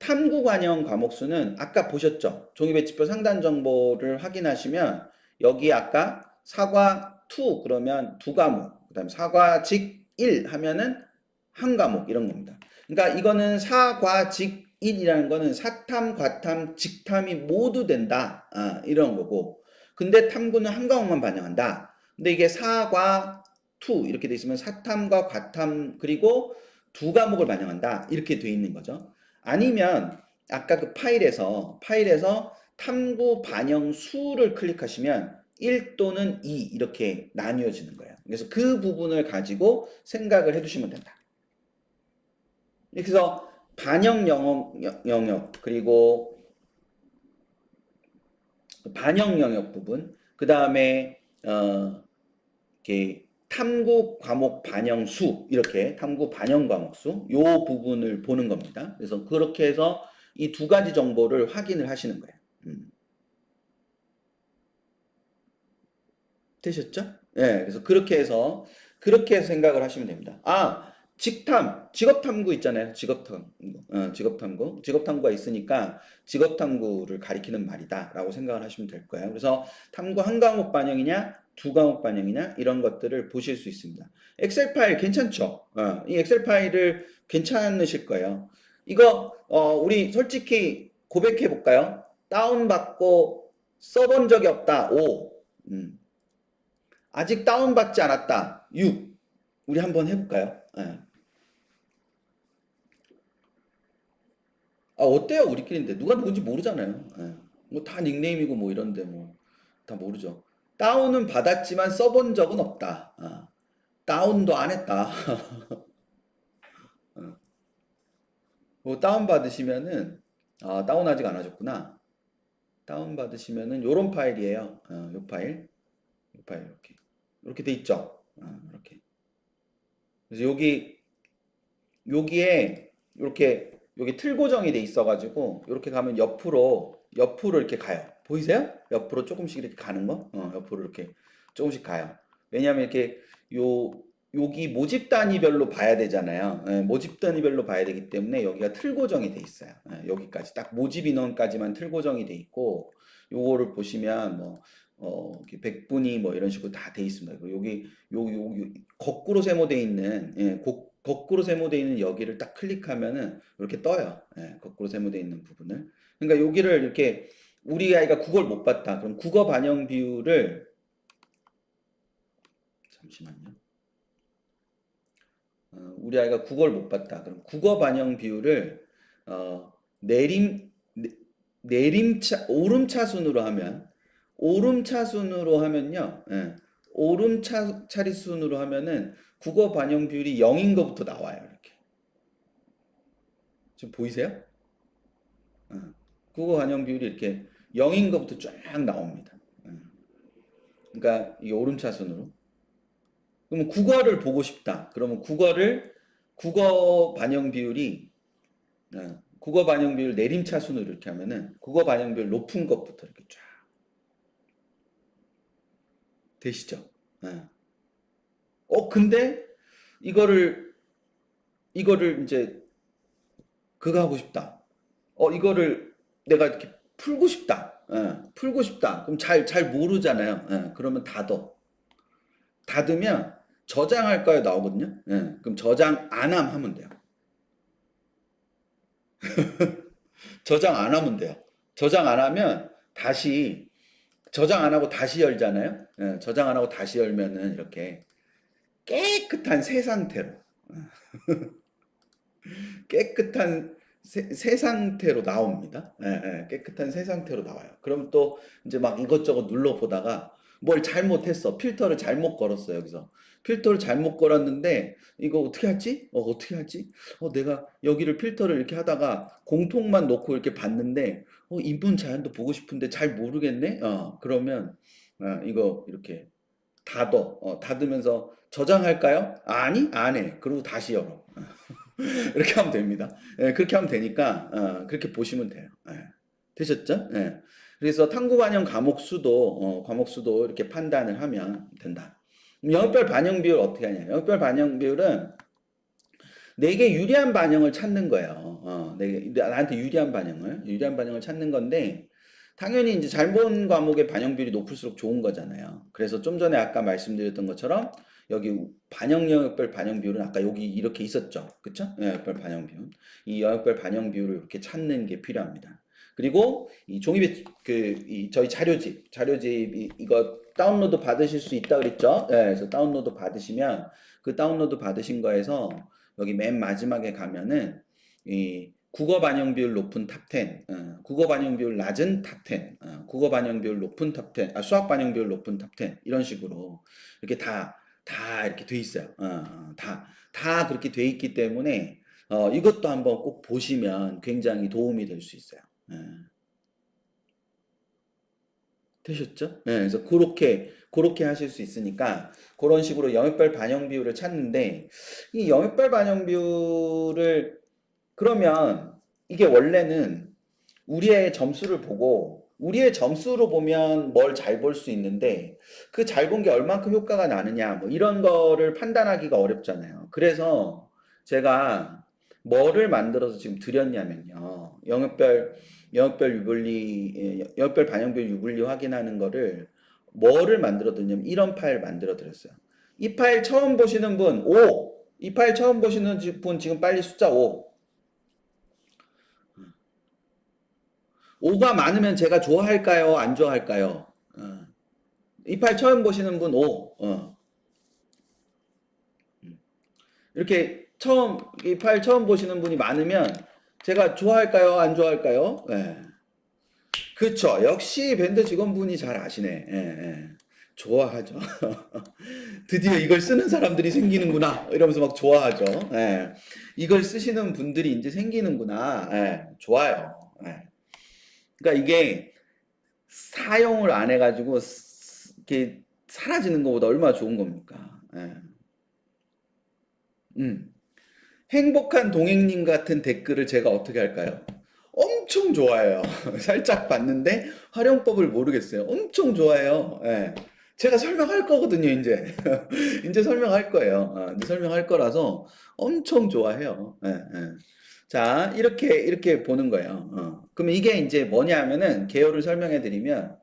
탐구 관형 과목 수는 아까 보셨죠? 종이배치표 상단 정보를 확인하시면 여기 아까 사과 2 그러면 2과목, 그다음에 사과 직 1 하면은 한 과목 이런 겁니다. 그러니까 이거는 사과 직 1이라는 거는 사탐, 과탐, 직탐이 모두 된다. 이런 거고. 근데 탐구는 한 과목만 반영한다. 근데 이게 사과 2 이렇게 돼 있으면 사탐과 과탐 그리고 두 과목을 반영한다. 이렇게 돼 있는 거죠. 아니면 아까 그 파일에서 탐구 반영 수를 클릭하시면 1 또는 2 이렇게 나뉘어지는 거예요. 그래서 그 부분을 가지고 생각을 해두시면 된다. 그래서 반영 영역 그리고 반영 영역 부분, 그 다음에 이렇게 탐구 과목 반영 수, 이렇게 탐구 반영 과목 수, 요 부분을 보는 겁니다. 그래서 그렇게 해서 이 두 가지 정보를 확인을 하시는 거예요. 되셨죠? 예, 그래서 그렇게 해서 생각을 하시면 됩니다. 직업탐구 있잖아요. 직업탐구가 있으니까 직업탐구를 가리키는 말이다라고 생각을 하시면 될 거예요. 그래서 탐구 한 과목 반영이냐, 두 과목 반영이냐 이런 것들을 보실 수 있습니다. 엑셀 파일 괜찮죠? 이 엑셀 파일을 괜찮으실 거예요. 이거 우리 솔직히 고백해 볼까요? 다운받고 써본 적이 없다. 5. 아직 다운받지 않았다. 6. 우리 한번 해볼까요? 예. 어때요? 우리끼리인데. 누가 누군지 모르잖아요. 예. 뭐 다 닉네임이고 뭐 이런데 뭐 다 모르죠. 다운은 받았지만 써본 적은 없다. 다운도 안 했다. 뭐 다운 받으시면은 다운 아직 안 하셨구나. 다운 받으시면은 요런 파일이에요. 요 파일. 이렇게 돼 있죠. 이렇게. 그래서 여기에 이렇게 여기 틀 고정이 돼 있어가지고 이렇게 가면 옆으로 이렇게 가요. 보이세요? 옆으로 조금씩 이렇게 가는 거? 옆으로 이렇게 조금씩 가요. 왜냐하면 이렇게 여기 모집 단위별로 봐야 되잖아요. 모집 단위별로 봐야 되기 때문에 여기가 틀 고정이 돼 있어요. 여기까지 딱 모집 인원까지만 틀 고정이 돼 있고 요거를 보시면 뭐 이렇게 100분이 뭐 이런 식으로 다 돼 있습니다. 그리고 여기 거꾸로 세모돼 있는 거꾸로 세모돼 있는 여기를 딱 클릭하면은 이렇게 떠요. 거꾸로 세모돼 있는 부분을. 그러니까 여기를 이렇게 우리 아이가 국어를 못 봤다. 그럼 국어 반영 비율을 잠시만요. 우리 아이가 국어를 못 봤다. 그럼 국어 반영 비율을 내림 오름차순으로 하면 오름차순으로 하면요. 오름차리순으로 하면은 국어 반영 비율이 0인 것부터 나와요. 이렇게. 지금 보이세요? 국어 반영 비율이 이렇게 0인 것부터 쫙 나옵니다. 그러니까 이게 오름차순으로. 그러면 국어를 보고 싶다. 그러면 국어 반영 비율이 국어 반영 비율 내림차순으로 이렇게 하면은 국어 반영 비율 높은 것부터 이렇게 쫙 되시죠? 근데 이거를 이제 그거 하고 싶다. 이거를 내가 이렇게 풀고 싶다. 풀고 싶다. 그럼 잘 모르잖아요. 그러면 닫으면 저장할까요? 나오거든요. 그럼 저장 안 하면 돼요. 저장 안 하면 돼요. 저장 안 하면 저장 안 하고 다시 열잖아요. 저장 안 하고 다시 열면은 이렇게 깨끗한 새 상태로 깨끗한 새 상태로 나옵니다. 깨끗한 새 상태로 나와요. 그럼 또 이제 막 이것저것 눌러 보다가 뭘 잘못했어. 필터를 잘못 걸었어. 여기서 필터를 잘못 걸었는데 이거 어떻게 하지? 어떻게 하지? 내가 여기를 필터를 이렇게 하다가 공통만 놓고 이렇게 봤는데 인문 자연도 보고 싶은데 잘 모르겠네. 그러면 이거 이렇게 닫으면서 저장할까요? 아니, 안 해. 그리고 다시 열어. 이렇게 하면 됩니다. 그렇게 하면 되니까 그렇게 보시면 돼요. 되셨죠? 그래서 탐구 반영 과목 수도 이렇게 판단을 하면 된다. 영역별 반영 비율 어떻게 하냐? 영역별 반영 비율은 내게 유리한 반영을 찾는 거예요. 나한테 유리한 반영을 찾는 건데, 당연히 이제 잘 본 과목의 반영 비율이 높을수록 좋은 거잖아요. 그래서 좀 전에 아까 말씀드렸던 것처럼 여기 반영 영역별 반영 비율은 아까 여기 이렇게 있었죠. 그쵸? 영역별 반영 비율. 이 영역별 반영 비율을 이렇게 찾는 게 필요합니다. 그리고 이 종이배 저희 자료집 이거 다운로드 받으실 수 있다 그랬죠? 네, 그래서 다운로드 받으시면 그 다운로드 받으신 거에서 여기 맨 마지막에 가면은 이 국어 반영 비율 높은 탑 10, 국어 반영 비율 낮은 탑 10, 국어 반영 비율 높은 탑 10, 수학 반영 비율 높은 탑 10 이런 식으로 이렇게 다 이렇게 돼 있어요. 다 그렇게 돼 있기 때문에 이것도 한번 꼭 보시면 굉장히 도움이 될 수 있어요. 되셨죠? 네, 그래서 그렇게 하실 수 있으니까 그런 식으로 영역별 반영 비율을 찾는데 이 영역별 반영 비율을 그러면 이게 원래는 우리의 점수를 보고 우리의 점수로 보면 뭘 잘 볼 수 있는데 그 잘 본 게 얼만큼 효과가 나느냐 뭐 이런 거를 판단하기가 어렵잖아요. 그래서 제가 뭐를 만들어서 지금 드렸냐면요. 영역별 반영별 유불리 확인하는 거를 뭐를 만들어 드렸냐면 이런 파일 만들어 드렸어요. 이 파일 처음 보시는 분 5. 이 파일 처음 보시는 분 지금 빨리 숫자 5. 5가 많으면 제가 좋아할까요? 안 좋아할까요? 이 파일 처음 보시는 분 5. 이렇게 이 파일 처음 보시는 분이 많으면 제가 좋아할까요? 안 좋아할까요? 네. 그쵸. 역시 밴드 직원분이 잘 아시네. 예, 예. 좋아하죠. 드디어 이걸 쓰는 사람들이 생기는구나. 이러면서 막 좋아하죠. 예. 이걸 쓰시는 분들이 이제 생기는구나. 예. 좋아요. 예. 그러니까 이게 사용을 안 해가지고 이렇게 사라지는 것보다 얼마나 좋은 겁니까? 예. 음. 행복한 동행님 같은 댓글을 제가 어떻게 할까요? 엄청 좋아해요. 살짝 봤는데 활용법을 모르겠어요. 엄청 좋아해요. 예. 제가 설명할 거거든요, 이제. 이제 설명할 거예요. 이제 설명할 거라서 엄청 좋아해요. 예, 예. 자, 이렇게 보는 거예요. 그러면 이게 이제 뭐냐 하면은 개요를 설명해 드리면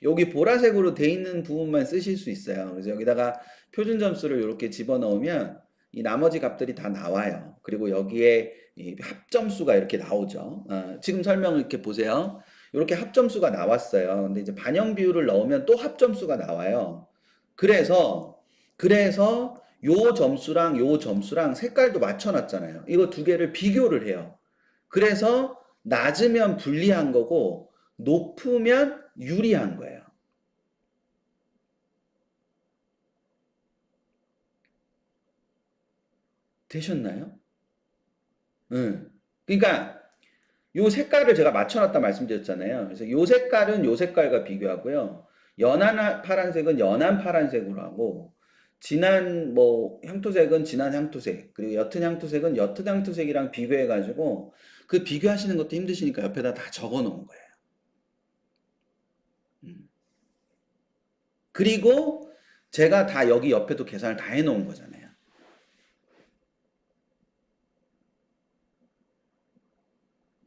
여기 보라색으로 돼 있는 부분만 쓰실 수 있어요. 그래서 여기다가 표준 점수를 이렇게 집어넣으면 이 나머지 값들이 다 나와요. 그리고 여기에 이 합점수가 이렇게 나오죠. 지금 설명을 이렇게 보세요. 이렇게 합점수가 나왔어요. 근데 이제 반영 비율을 넣으면 또 합점수가 나와요. 그래서 요 점수랑 요 점수랑 색깔도 맞춰놨잖아요. 이거 두 개를 비교를 해요. 그래서 낮으면 불리한 거고 높으면 유리한 거예요. 되셨나요? 응. 그러니까 요 색깔을 제가 맞춰놨다 말씀드렸잖아요. 그래서 요 색깔은 요 색깔과 비교하고요. 연한 파란색은 연한 파란색으로 하고 진한 뭐 향토색은 진한 향토색 그리고 옅은 향토색은 옅은 향토색이랑 비교해가지고 그 비교하시는 것도 힘드시니까 옆에다 다 적어놓은 거예요. 음. 그리고 제가 다 여기 옆에도 계산을 다 해놓은 거잖아요.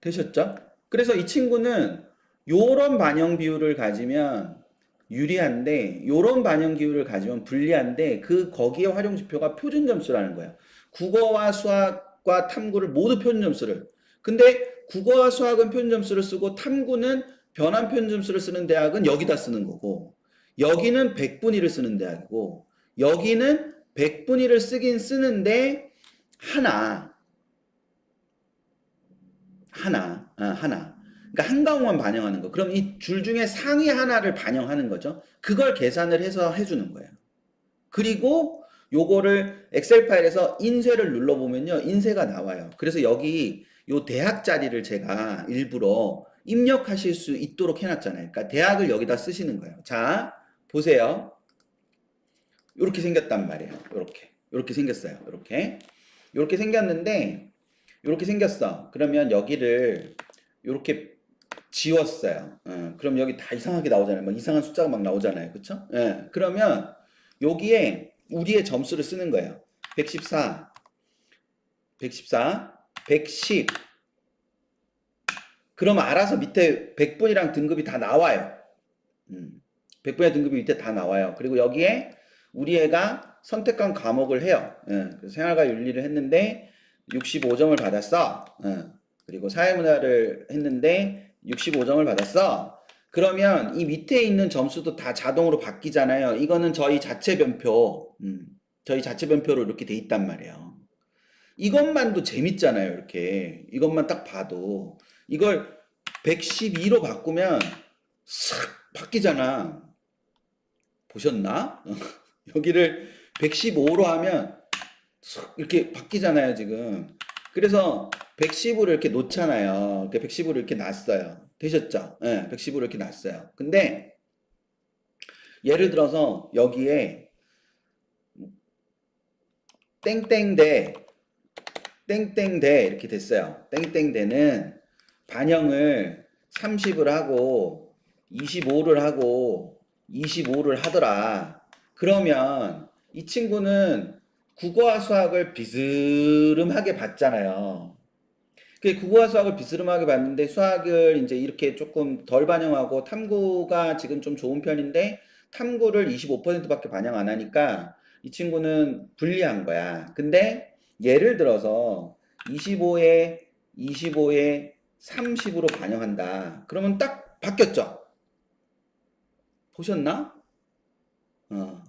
되셨죠? 그래서 이 친구는 요런 반영 비율을 가지면 유리한데 요런 반영 비율을 가지면 불리한데 거기에 활용 지표가 표준 점수라는 거예요. 국어와 수학과 탐구를 모두 표준 점수를. 근데 국어와 수학은 표준 점수를 쓰고 탐구는 변환 표준 점수를 쓰는 대학은 여기다 쓰는 거고 여기는 백분위를 쓰는 대학이고 여기는 백분위를 쓰긴 쓰는데 하나 하나. 그러니까 한 과목만 반영하는 거. 그럼 이 줄 중에 상위 하나를 반영하는 거죠. 그걸 계산을 해서 해주는 거예요. 그리고 요거를 엑셀 파일에서 인쇄를 눌러보면요. 인쇄가 나와요. 그래서 여기 요 대학 자리를 제가 일부러 입력하실 수 있도록 해놨잖아요. 그러니까 대학을 여기다 쓰시는 거예요. 자, 보세요. 요렇게 생겼단 말이에요. 요렇게 생겼어요. 요렇게 생겼는데 요렇게 생겼어. 그러면 여기를 요렇게 지웠어요. 그럼 여기 다 이상하게 나오잖아요. 막 이상한 숫자가 막 나오잖아요. 그쵸? 예. 그러면 여기에 우리의 점수를 쓰는 거예요. 114, 114, 110. 그럼 알아서 밑에 100분이랑 등급이 다 나와요. 100분의 등급이 밑에 다 나와요. 그리고 여기에 우리 애가 선택한 과목을 해요. 그래서 생활과 윤리를 했는데 65점을 받았어. 그리고 사회문화를 했는데 65점을 받았어. 그러면 이 밑에 있는 점수도 다 자동으로 바뀌잖아요. 이거는 저희 자체 변표, 저희 자체 변표로 이렇게 돼 있단 말이에요. 이것만도 재밌잖아요. 이렇게 이것만 딱 봐도 이걸 112로 바꾸면 싹 바뀌잖아. 보셨나? 여기를 115로 하면 싹 이렇게 바뀌잖아요, 지금. 그래서 110으로 이렇게 놓잖아요. 이렇게 110으로 이렇게 놨어요. 되셨죠? 네, 110으로 이렇게 놨어요. 근데 예를 들어서 여기에 땡땡대 땡땡대 이렇게 됐어요. 땡땡대는 반영을 30을 하고 25를 하고 25를 하더라. 그러면 이 친구는 국어와 수학을 비스름하게 봤잖아요. 그 국어와 수학을 비스름하게 봤는데 수학을 이제 이렇게 조금 덜 반영하고 탐구가 지금 좀 좋은 편인데 탐구를 25%밖에 반영 안 하니까 이 친구는 불리한 거야. 근데 예를 들어서 25에 30으로 반영한다. 그러면 딱 바뀌었죠? 보셨나? 어.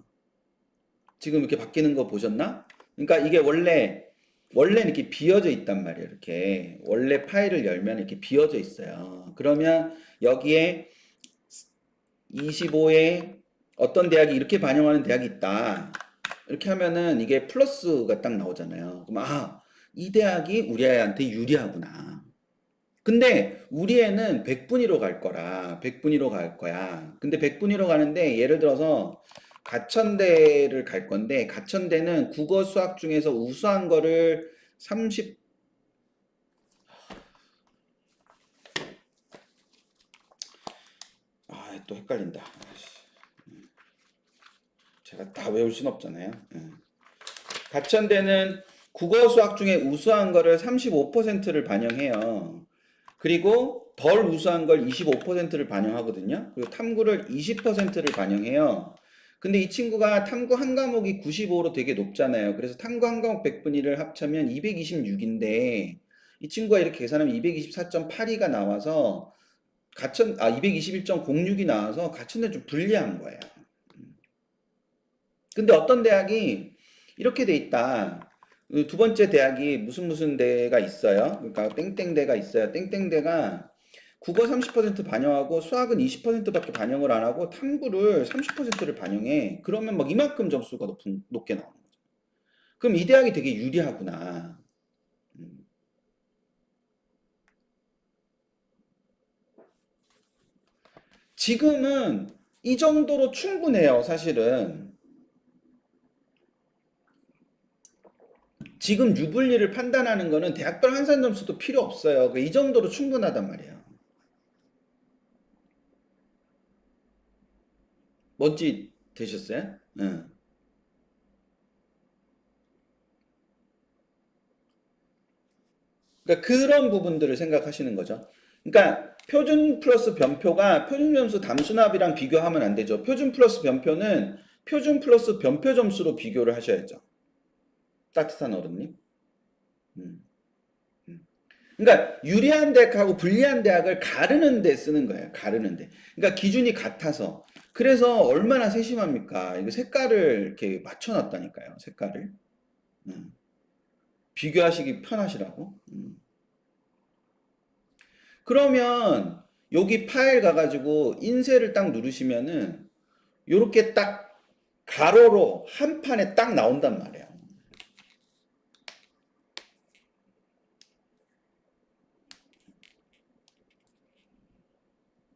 지금 이렇게 바뀌는 거 보셨나? 그러니까 이게 원래는 이렇게 비어져 있단 말이에요. 이렇게 원래 파일을 열면 이렇게 비어져 있어요. 그러면 여기에 25에 어떤 대학이 이렇게 반영하는 대학이 있다. 이렇게 하면은 이게 플러스가 딱 나오잖아요. 그럼 이 대학이 우리 애한테 유리하구나. 근데 우리 애는 100분위로 갈 거라. 100분위로 갈 거야. 근데 100분위로 가는데 예를 들어서 가천대를 갈 건데 가천대는 국어 수학 중에서 우수한 거를 30 또 헷갈린다. 제가 다 외울 순 없잖아요. 가천대는 국어 수학 중에 우수한 거를 35%를 반영해요. 그리고 덜 우수한 걸 25%를 반영하거든요. 그리고 탐구를 20%를 반영해요. 근데 이 친구가 탐구 한 과목이 95로 되게 높잖아요. 그래서 탐구 한 과목 100분위를 합치면 226인데 이 친구가 이렇게 계산하면 224.82가 나와서 221.06이 나와서 가천대 좀 불리한 거예요. 근데 어떤 대학이 이렇게 돼 있다. 두 번째 대학이 무슨 대가 있어요. 그러니까 땡땡대가 있어요. 땡땡대가 국어 30% 반영하고 수학은 20%밖에 반영을 안 하고 탐구를 30%를 반영해. 그러면 막 이만큼 점수가 높게 나오는 거죠. 그럼 이 대학이 되게 유리하구나. 지금은 이 정도로 충분해요, 사실은. 지금 유불리를 판단하는 거는 대학별 환산 점수도 필요 없어요. 이 정도로 충분하단 말이에요. 뭔지 되셨어요? 응. 그러니까 그런 부분들을 생각하시는 거죠. 그러니까 표준 플러스 변표가 표준 점수 담수납이랑 비교하면 안 되죠. 표준 플러스 변표는 표준 플러스 변표 점수로 비교를 하셔야죠. 따뜻한 얼음님. 음. 그러니까 유리한 대학하고 불리한 대학을 가르는 데 쓰는 거예요. 가르는 데. 그러니까 기준이 같아서. 그래서 얼마나 세심합니까? 이거 색깔을 이렇게 맞춰놨다니까요. 색깔을. 음. 비교하시기 편하시라고. 그러면 여기 파일 가가지고 인쇄를 딱 누르시면은 요렇게 딱 가로로 한 판에 딱 나온단 말이에요.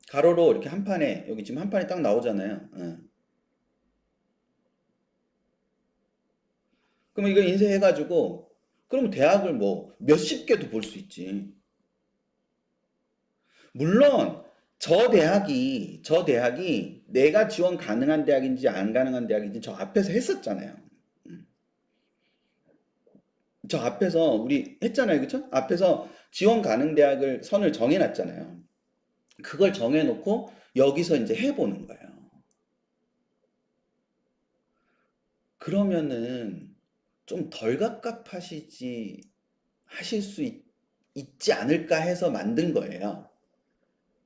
가로로 이렇게 한 판에 여기 지금 한 판에 딱 나오잖아요. 예. 그럼 이거 인쇄해가지고 그럼 대학을 뭐 몇십 개도 볼 수 있지. 물론 저 대학이 내가 지원 가능한 대학인지 안 가능한 대학인지 저 앞에서 했었잖아요. 저 앞에서 우리 했잖아요. 그쵸? 앞에서 지원 가능 대학을 선을 정해놨잖아요. 그걸 정해놓고 여기서 이제 해보는 거예요. 그러면은 좀 덜 갑갑하시지 하실 수 있지 않을까 해서 만든 거예요.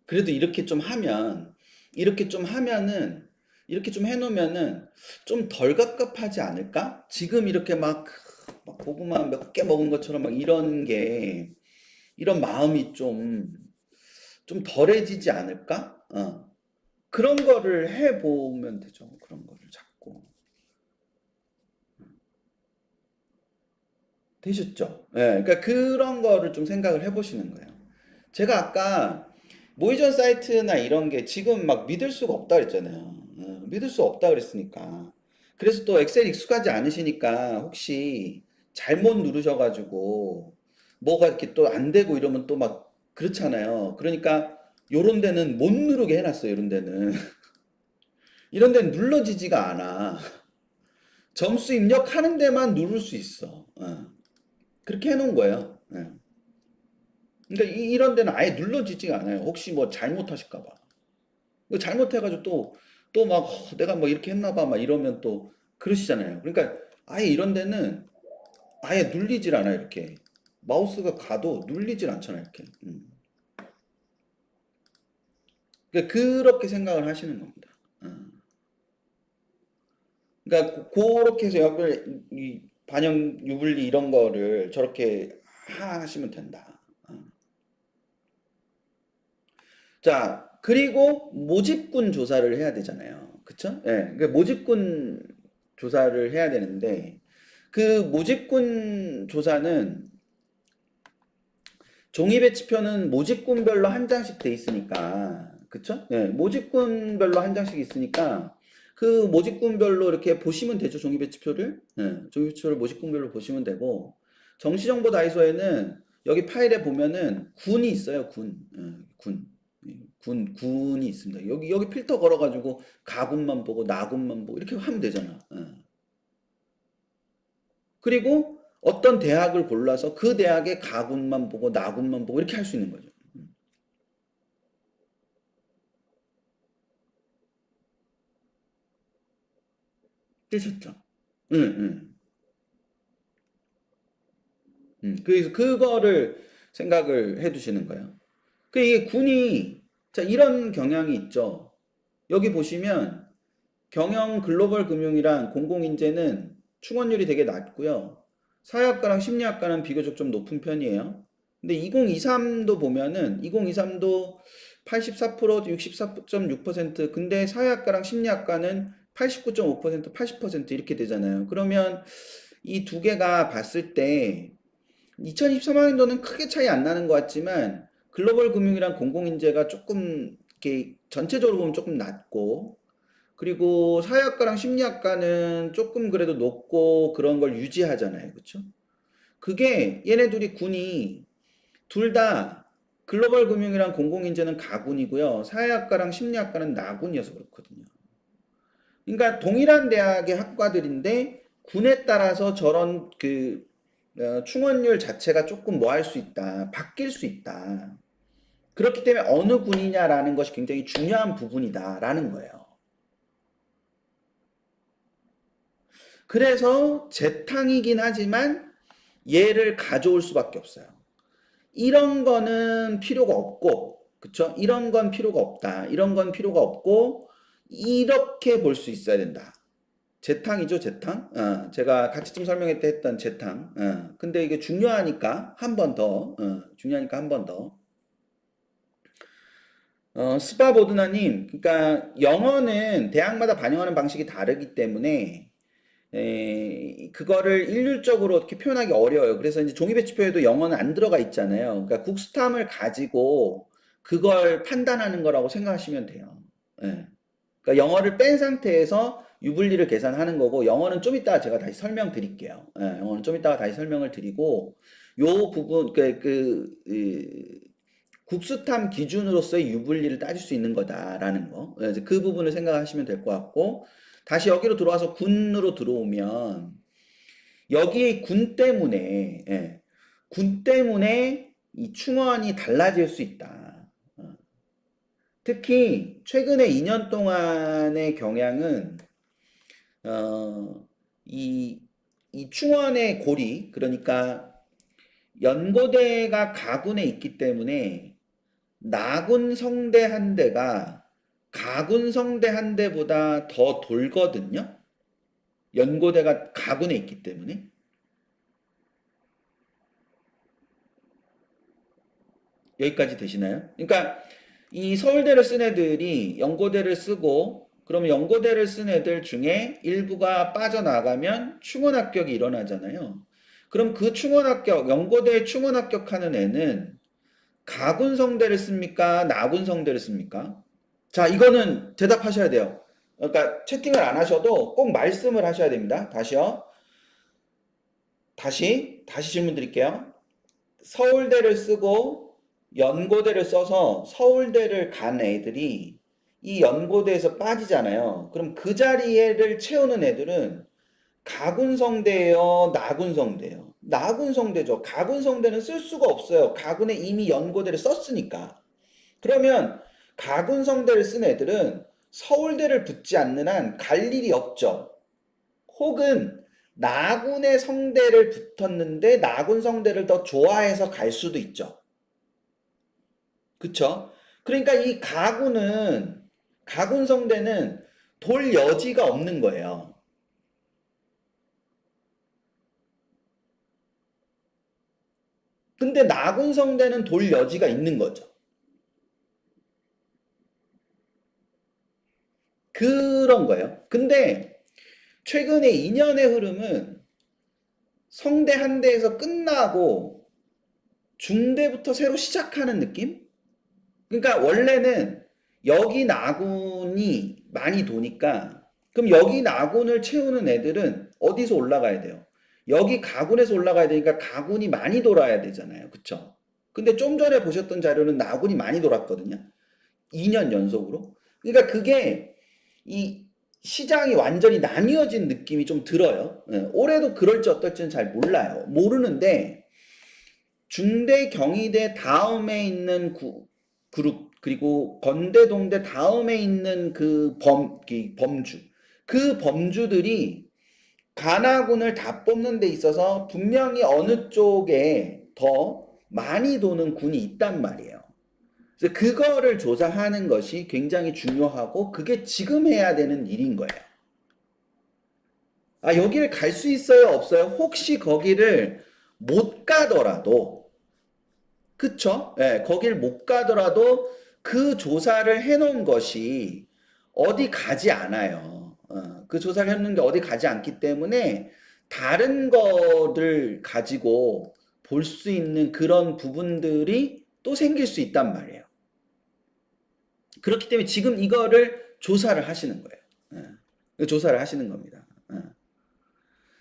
그래도 이렇게 좀 하면, 이렇게 좀 하면은, 이렇게 좀 해놓으면은 좀 덜 갑갑하지 않을까? 지금 이렇게 막 고구마 몇 개 먹은 것처럼 막 이런 게, 이런 마음이 좀 덜해지지 않을까? 그런 거를 해보면 되죠. 그런 거를 자꾸. 되셨죠? 예, 그러니까 그런 거를 좀 생각을 해보시는 거예요. 제가 아까 모의전 사이트나 이런 게 지금 막 믿을 수가 없다 그랬잖아요. 믿을 수 없다 그랬으니까. 그래서 또 엑셀 익숙하지 않으시니까 혹시 잘못 누르셔가지고 뭐가 이렇게 또 안 되고 이러면 또 막 그렇잖아요. 그러니까 요런 데는 못 누르게 해놨어요. 요런 데는. 이런 데는 눌러지지가 않아. 점수 입력하는 데만 누를 수 있어. 그렇게 해놓은 거예요. 예. 그러니까 이런 데는 아예 눌러지지가 않아요. 혹시 뭐 잘못하실까 봐. 이거 잘못해가지고 또 막 내가 뭐 이렇게 했나 봐 막 이러면 또 그러시잖아요. 그러니까 아예 이런 데는 아예 눌리질 않아요. 이렇게 마우스가 가도 눌리질 않잖아요. 이렇게. 그러니까 그렇게 생각을 하시는 겁니다. 그러니까 그렇게 해서 약을 이 반영 유불리 이런 거를 저렇게 하시면 된다. 자, 그리고 모집군 조사를 해야 되잖아요. 그쵸? 예. 그 모집군 조사를 해야 되는데, 그 모집군 조사는 종이 배치표는 모집군별로 한 장씩 돼 있으니까, 그쵸? 예. 모집군별로 한 장씩 있으니까, 그 모집군별로 이렇게 보시면 되죠. 종이 배치표를. 예. 종이 배치표를 모집군별로 보시면 되고, 정시정보 다이소에는 여기 파일에 보면은 군이 있어요. 군. 군. 군이 있습니다. 여기 필터 걸어가지고 가군만 보고 나군만 보고 이렇게 하면 되잖아. 그리고 어떤 대학을 골라서 그 대학의 가군만 보고 나군만 보고 이렇게 할 수 있는 거죠. 되셨죠? 응, 응. 그래서 그거를 생각을 해 두시는 거예요. 그 이게 군이 자 이런 경향이 있죠. 여기 보시면 경영 글로벌 금융이랑 공공인재는 충원율이 되게 낮고요. 사회학과랑 심리학과는 비교적 좀 높은 편이에요. 근데 2023도 보면은 2023도 84%, 64.6% 근데 사회학과랑 심리학과는 89.5%, 80% 이렇게 되잖아요. 그러면 이 두 개가 봤을 때 2023학년도는 크게 차이 안 나는 것 같지만 글로벌 금융이랑 공공인재가 조금 이렇게 전체적으로 보면 조금 낮고 그리고 사회학과랑 심리학과는 조금 그래도 높고 그런 걸 유지하잖아요. 그쵸? 그게 얘네 둘이 군이 둘 다 글로벌 금융이랑 공공인재는 가군이고요. 사회학과랑 심리학과는 나군이어서 그렇거든요. 그러니까 동일한 대학의 학과들인데 군에 따라서 저런 충원율 자체가 조금 뭐 할 수 있다. 바뀔 수 있다. 그렇기 때문에 어느 군이냐라는 것이 굉장히 중요한 부분이다라는 거예요. 그래서 재탕이긴 하지만 얘를 가져올 수밖에 없어요. 이런 거는 필요가 없고, 그쵸? 이런 건 필요가 없다. 이런 건 필요가 없고, 이렇게 볼 수 있어야 된다. 재탕이죠, 재탕. 제가 같이 좀 설명할 때 했던 재탕. 근데 이게 중요하니까 한 번 더, 중요하니까 한 번 더. 스파보드나님, 그러니까 영어는 대학마다 반영하는 방식이 다르기 때문에 그거를 일률적으로 어떻게 표현하기 어려워요. 그래서 이제 종이배치표에도 영어는 안 들어가 있잖아요. 그러니까 국스탐을 가지고 그걸 판단하는 거라고 생각하시면 돼요. 예. 그러니까 영어를 뺀 상태에서 유불리를 계산하는 거고 영어는 좀 이따가 제가 다시 설명드릴게요. 예, 영어는 좀 이따가 다시 설명을 드리고 요 부분 국수탐 기준으로서의 유불리를 따질 수 있는 거다라는 거. 그래서 그 부분을 생각하시면 될 것 같고 다시 여기로 들어와서 군으로 들어오면 여기 군 때문에, 예, 군 때문에 이 충원이 달라질 수 있다. 특히 최근에 2년 동안의 경향은 어, 이, 이 충원의 고리, 그러니까 연고대가 가군에 있기 때문에 나군 성대 한 대가 가군 성대 한 대보다 더 돌거든요. 연고대가 가군에 있기 때문에. 여기까지 되시나요? 그러니까 이 서울대를 쓴 애들이 연고대를 쓰고 그러면 연고대를 쓴 애들 중에 일부가 빠져나가면 충원 합격이 일어나잖아요. 그럼 그 충원 합격, 연고대에 충원 합격하는 애는 가군 성대를 씁니까? 나군 성대를 씁니까? 자, 이거는 대답하셔야 돼요. 그러니까 채팅을 안 하셔도 꼭 말씀을 하셔야 됩니다. 다시요. 다시 질문 드릴게요. 서울대를 쓰고 연고대를 써서 서울대를 간 애들이 이 연고대에서 빠지잖아요. 그럼 그 자리를 채우는 애들은 가군성대예요, 나군성대예요. 나군성대죠. 가군성대는 쓸 수가 없어요. 가군에 이미 연고대를 썼으니까. 그러면 가군성대를 쓴 애들은 서울대를 붙지 않는 한 갈 일이 없죠. 혹은 나군의 성대를 붙었는데 나군 성대를 더 좋아해서 갈 수도 있죠. 그쵸? 그러니까 이 가군 성대는 돌 여지가 없는 거예요. 근데 나군 성대는 돌 여지가 있는 거죠. 그런 거예요. 근데 최근에 2년의 흐름은 성대 한 대에서 끝나고 중대부터 새로 시작하는 느낌? 그러니까 원래는 여기 나군이 많이 도니까 그럼 여기 나군을 채우는 애들은 어디서 올라가야 돼요? 여기 가군에서 올라가야 되니까 가군이 많이 돌아야 되잖아요. 그쵸? 근데 좀 전에 보셨던 자료는 나군이 많이 돌았거든요. 2년 연속으로. 그러니까 그게 이 시장이 완전히 나뉘어진 느낌이 좀 들어요. 예, 올해도 그럴지 어떨지는 잘 몰라요. 모르는데 중대 경희대 다음에 있는 그룹 그리고 건대 동대 다음에 있는 그 범주 그 범주들이 관아군을 다 뽑는 데 있어서 분명히 어느 쪽에 더 많이 도는 군이 있단 말이에요. 그래서 그거를 조사하는 것이 굉장히 중요하고 그게 지금 해야 되는 일인 거예요. 아, 여기를 갈 수 있어요, 없어요? 혹시 거기를 못 가더라도, 그쵸? 예, 거길 못 가더라도 그 조사를 해놓은 것이 어디 가지 않아요. 그 조사를 해놓은 게 어디 가지 않기 때문에 다른 거를 가지고 볼 수 있는 그런 부분들이 또 생길 수 있단 말이에요. 그렇기 때문에 지금 이거를 조사를 하시는 거예요. 조사를 하시는 겁니다.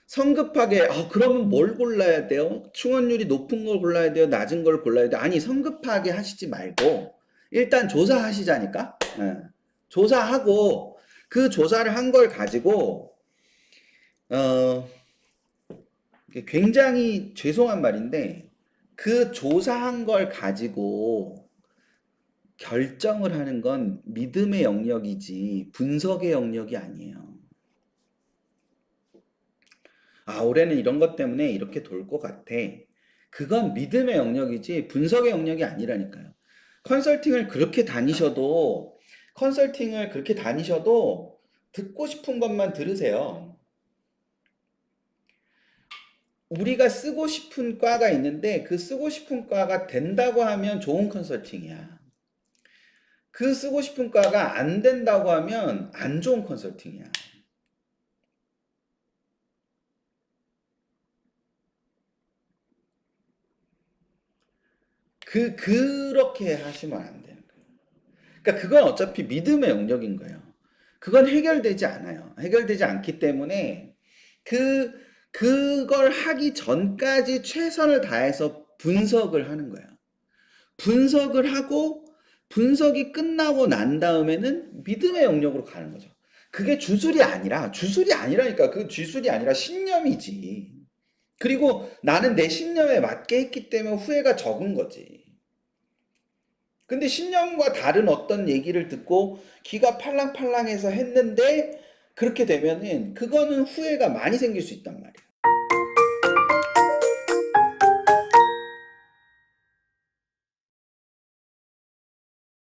성급하게 그러면 뭘 골라야 돼요? 충원율이 높은 걸 골라야 돼요? 낮은 걸 골라야 돼요? 아니 성급하게 하시지 말고 일단 조사하시자니까. 조사하고 그 조사를 한 걸 가지고 어, 굉장히 죄송한 말인데 그 조사한 걸 가지고 결정을 하는 건 믿음의 영역이지 분석의 영역이 아니에요. 아, 올해는 이런 것 때문에 이렇게 돌 것 같아. 그건 믿음의 영역이지 분석의 영역이 아니라니까요. 컨설팅을 그렇게 다니셔도 컨설팅을 그렇게 다니셔도 듣고 싶은 것만 들으세요. 우리가 쓰고 싶은 과가 있는데 그 쓰고 싶은 과가 된다고 하면 좋은 컨설팅이야. 그 쓰고 싶은 과가 안 된다고 하면 안 좋은 컨설팅이야. 그렇게 하시면 안 돼요. 그러니까 그건 어차피 믿음의 영역인 거예요. 그건 해결되지 않아요. 해결되지 않기 때문에 그걸 하기 전까지 최선을 다해서 분석을 하는 거예요. 분석을 하고 분석이 끝나고 난 다음에는 믿음의 영역으로 가는 거죠. 그게 주술이 아니라니까. 그 주술이 아니라 신념이지. 그리고 나는 내 신념에 맞게 했기 때문에 후회가 적은 거지. 근데 신념과 다른 어떤 얘기를 듣고 기가 팔랑팔랑해서 했는데 그렇게 되면은 그거는 후회가 많이 생길 수 있단 말이야.